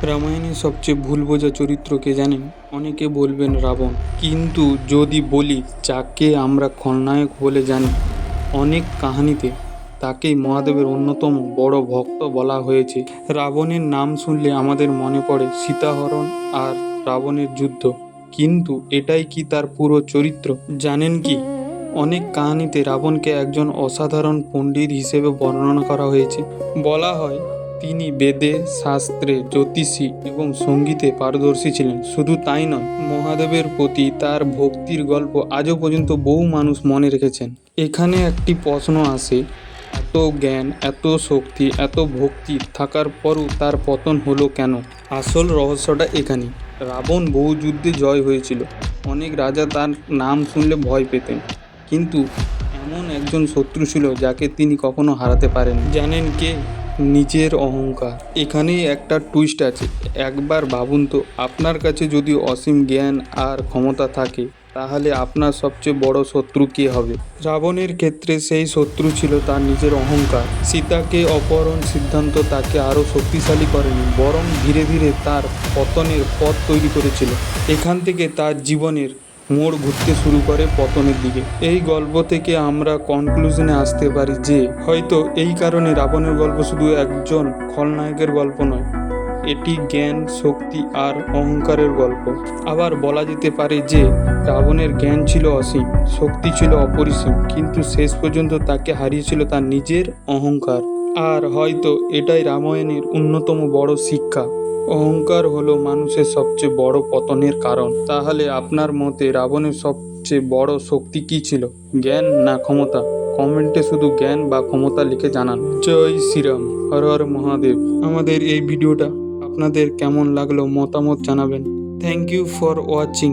রামায়ণের সবচেয়ে ভুল বোঝা চরিত্র কে জানেন? অনেকে বলবেন রাবণ, কিন্তু যদি বলি যাকে আমরা খলনায়ক বলে জানি, অনেক কাহিনীতে তাকেই মহাদেবের অন্যতম বড় ভক্ত বলা হয়েছে। রাবণের নাম শুনলে আমাদের মনে পড়ে সীতাহরণ আর রাবণের যুদ্ধ, কিন্তু এটাই কি তার পুরো চরিত্র? জানেন কি, অনেক কাহিনীতে রাবণকে একজন অসাধারণ পণ্ডিত হিসেবে বর্ণনা করা হয়েছে। বলা হয় তিনি বেদে, শাস্ত্রে, জ্যোতিষী এবং সঙ্গীতে পারদর্শী ছিলেন। শুধু তাই নয়, মহাদেবের প্রতি তার ভক্তির গল্প আজও পর্যন্ত বহু মানুষ মনে রেখেছেন। এখানে একটি প্রশ্ন আসে, এত জ্ঞান, এত শক্তি, এত ভক্তি থাকার পরও তার পতন হলো কেন? আসল রহস্যটা এখানেই। রাবণ বহু যুদ্ধে জয় হয়েছিল, অনেক রাজা তার নাম শুনলে ভয় পেতেন, কিন্তু এমন একজন শত্রু ছিল যাকে তিনি কখনো হারাতে পারেন। জানেন কে? নিজের অহংকার। এখানেই একটা টুইস্ট আছে। একবার ভাবুন তো, আপনার কাছে যদি অসীম জ্ঞান আর ক্ষমতা থাকে, তাহলে আপনার সবচেয়ে বড় শত্রু কে হবে? রাবণের ক্ষেত্রে সেই শত্রু ছিল তার নিজের অহংকার। সীতাকে অপহরণ সিদ্ধান্ত তাকে আরও শক্তিশালী করেনি, বরং ধীরে ধীরে তার পতনের পথ তৈরি করেছিল। এখান থেকে তার জীবনের মোড় ঘুরতে শুরু করে পতনের দিকে। এই গল্প থেকে আমরা কনক্লুশনে আসতে পারি যে হয়তো এই কারণে রাবণের গল্প শুধু একজন খলনায়কের গল্প নয়, এটি জ্ঞান, শক্তি আর অহংকারের গল্প। আবার বলা যেতে পারে যে রাবণের জ্ঞান ছিল অসীম, শক্তি ছিল অপরিসীম, কিন্তু শেষ পর্যন্ত তাকে হারিয়েছিল তার নিজের অহংকার। আর হয়তো এটাই রামায়ণের অন্যতম বড় শিক্ষা। অহংকার হলো মানুষের সবচেয়ে বড় পতনের কারণ। তাহলে আপনার মতে রাবণের সবচেয়ে বড় শক্তি কী ছিল? জ্ঞান না ক্ষমতা? কমেন্টে শুধু জ্ঞান বা ক্ষমতা লিখে জানান। জয় শ্রীরাম, হর হর মহাদেব। আমাদের এই ভিডিওটা আপনাদের কেমন লাগলো মতামত জানাবেন। Thank you for watching.